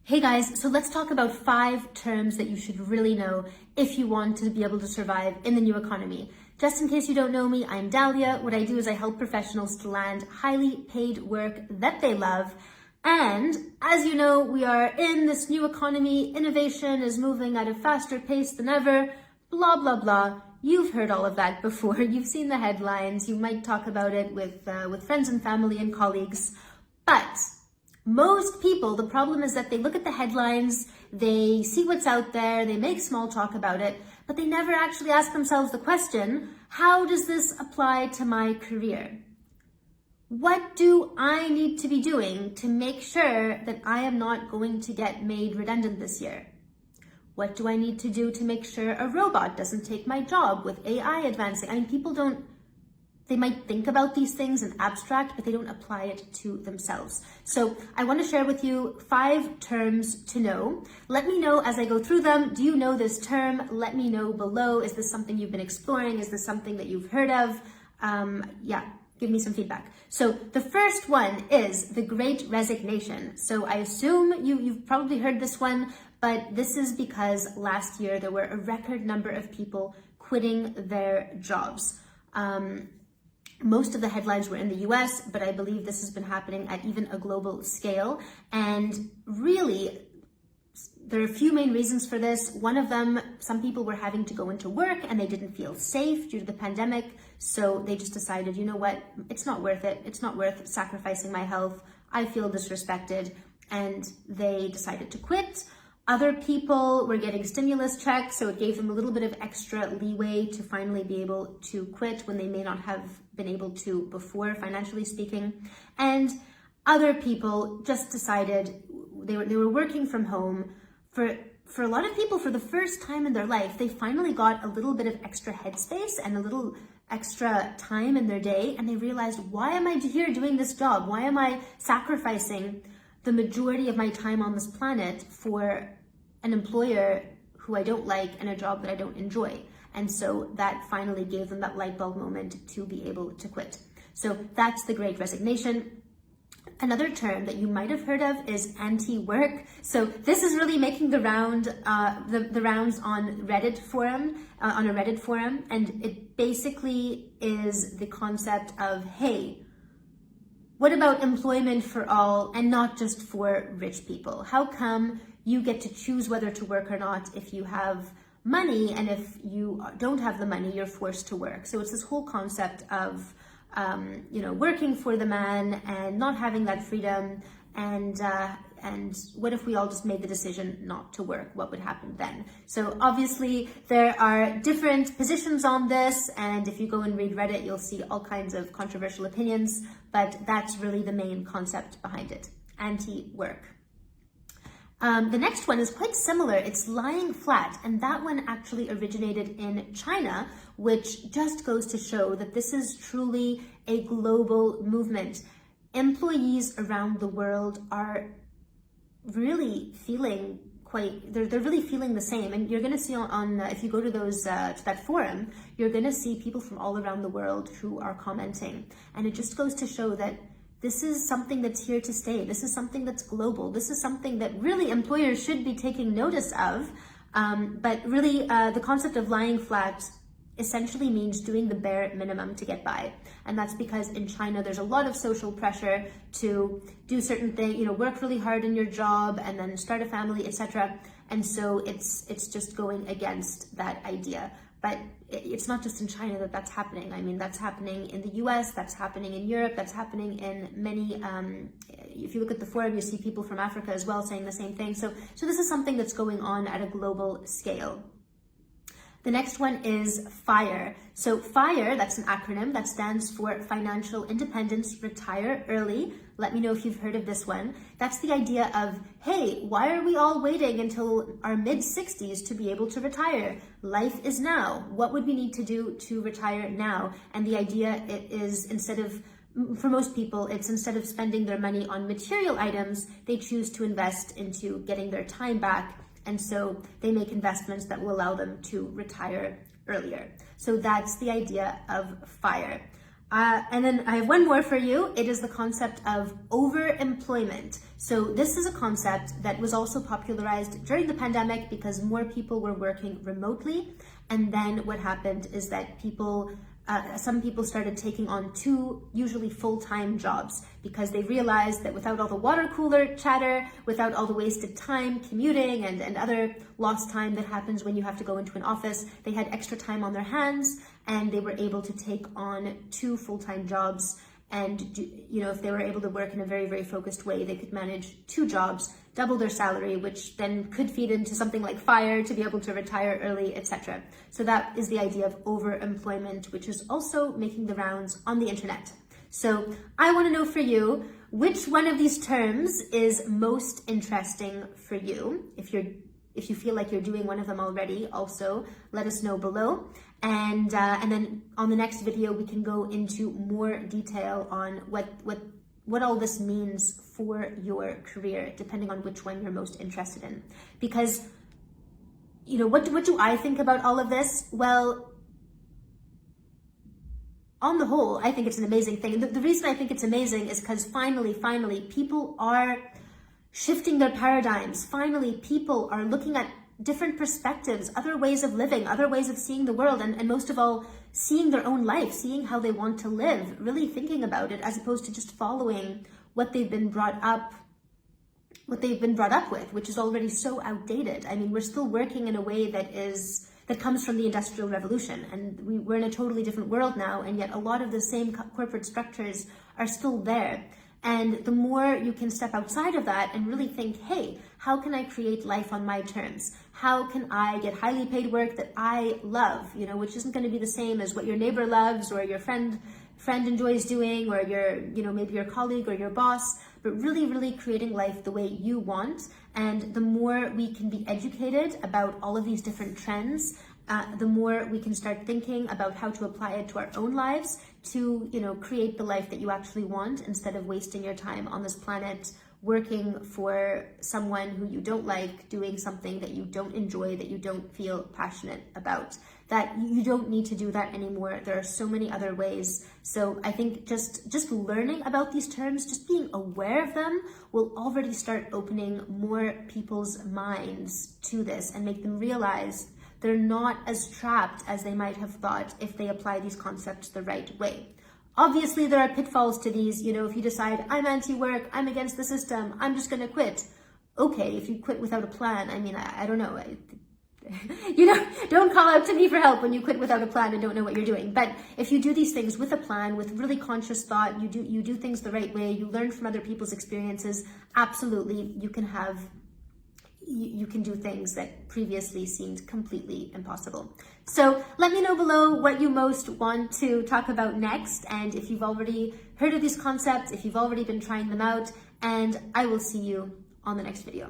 Hey guys, so let's talk about 5 terms that you should really know if you want to be able to survive in the new economy. Just in case you don't know me, I'm Dahlia. What I do is I help professionals to land highly paid work that they love. And as you know, we are in this new economy. Innovation is moving at a faster pace than ever. Blah, blah, blah. You've heard all of that before. You've seen the headlines. You might talk about it with friends and family and colleagues. But most people, the problem is that they look at the headlines, they see what's out there, they make small talk about it, but they never actually ask themselves the question, how does this apply to my career? What do I need to be doing to make sure that I am not going to get made redundant this year? What do I need to do to make sure a robot doesn't take my job with AI advancing? I mean, they might think about these things in abstract, but they don't apply it to themselves. So I want to share with you 5 terms to know. Let me know as I go through them. Do you know this term? Let me know below. Is this something you've been exploring? Is this something that you've heard of? Give me some feedback. So the first one is the Great Resignation. So I assume you've probably heard this one, but this is because last year there were a record number of people quitting their jobs. Most of the headlines were in the US, but I believe this has been happening at even a global scale. And really, there are a few main reasons for this. One of them, some people were having to go into work and they didn't feel safe due to the pandemic. So they just decided, you know what, it's not worth it. It's not worth sacrificing my health. I feel disrespected. And they decided to quit. Other people were getting stimulus checks, so it gave them a little bit of extra leeway to finally be able to quit when they may not have been able to before, financially speaking. And other people just decided they were working from home. For a lot of people, for the first time in their life, they finally got a little bit of extra headspace and a little extra time in their day, and they realized, why am I here doing this job? Why am I sacrificing the majority of my time on this planet for an employer who I don't like and a job that I don't enjoy? And so that finally gave them that light bulb moment to be able to quit. So that's the Great Resignation. Another term that you might have heard of is anti-work. So this is really making the rounds on Reddit forum, on a Reddit forum, and it basically is the concept of, hey, what about employment for all and not just for rich people? How come you get to choose whether to work or not if you have money, and if you don't have the money, you're forced to work? So it's this whole concept of, working for the man and not having that freedom. And what if we all just made the decision not to work? What would happen then? So obviously there are different positions on this, and if you go and read Reddit, you'll see all kinds of controversial opinions, but that's really the main concept behind it, anti-work. The next one is quite similar. It's lying flat, and that one actually originated in China, which just goes to show that this is truly a global movement. Employees around the world are really feeling they're really feeling the same. And you're going to see if you go to to that forum, you're going to see people from all around the world who are commenting. And it just goes to show that this is something that's here to stay. This is something that's global. This is something that really employers should be taking notice of. But really, the concept of lying flat essentially means doing the bare minimum to get by. And that's because in China, there's a lot of social pressure to do certain things, work really hard in your job and then start a family, etc. And so it's just going against that idea. But it's not just in China that's happening. I mean, that's happening in the US, that's happening in Europe, that's happening in many, if you look at the forum, you see people from Africa as well saying the same thing. So this is something that's going on at a global scale. The next one is FIRE. So FIRE, that's an acronym that stands for Financial Independence, Retire Early. Let me know if you've heard of this one. That's the idea of, hey, why are we all waiting until our mid-60s to be able to retire? Life is now. What would we need to do to retire now? And the idea is for most people, it's instead of spending their money on material items, they choose to invest into getting their time back. And so they make investments that will allow them to retire earlier. So that's the idea of FIRE. And then I have one more for you. It is the concept of overemployment. So this is a concept that was also popularized during the pandemic because more people were working remotely. And then what happened is that some people started taking on two, usually full-time jobs because they realized that without all the water cooler chatter, without all the wasted time commuting and other lost time that happens when you have to go into an office, they had extra time on their hands and they were able to take on two full-time jobs. And if they were able to work in a very, very focused way, they could manage two jobs, double their salary, which then could feed into something like FIRE to be able to retire early, etc. So that is the idea of overemployment, which is also making the rounds on the internet. So I want to know for you, which one of these terms is most interesting for you? If you feel like you're doing one of them already, also let us know below. And then on the next video, we can go into more detail on what all this means for your career, depending on which one you're most interested in. Because, what do I think about all of this? Well, on the whole, I think it's an amazing thing. The reason I think it's amazing is because finally, people are shifting their paradigms. Finally, people are looking at different perspectives, other ways of living, other ways of seeing the world, and most of all, seeing their own life, seeing how they want to live, really thinking about it as opposed to just following what they've been brought up with, which is already so outdated. I mean, we're still working in a way that comes from the Industrial Revolution, and we're in a totally different world now, and yet a lot of the same corporate structures are still there. And the more you can step outside of that and really think, hey, how can I create life on my terms? How can I get highly paid work that I love, which isn't going to be the same as what your neighbor loves or your friend enjoys doing, or maybe your colleague or your boss, but really, really creating life the way you want. And the more we can be educated about all of these different trends, the more we can start thinking about how to apply it to our own lives to, create the life that you actually want, instead of wasting your time on this planet working for someone who you don't like, doing something that you don't enjoy, that you don't feel passionate about. That you don't need to do that anymore. There are so many other ways. So I think just learning about these terms, just being aware of them, will already start opening more people's minds to this and make them realize they're not as trapped as they might have thought if they apply these concepts the right way. Obviously, there are pitfalls to these. If you decide, I'm anti-work, I'm against the system, I'm just going to quit. Okay, if you quit without a plan, I don't know. Don't call out to me for help when you quit without a plan and don't know what you're doing. But if you do these things with a plan, with really conscious thought, you do things the right way, you learn from other people's experiences, absolutely, you can do things that previously seemed completely impossible. So let me know below what you most want to talk about next, and if you've already heard of these concepts, if you've already been trying them out, and I will see you on the next video.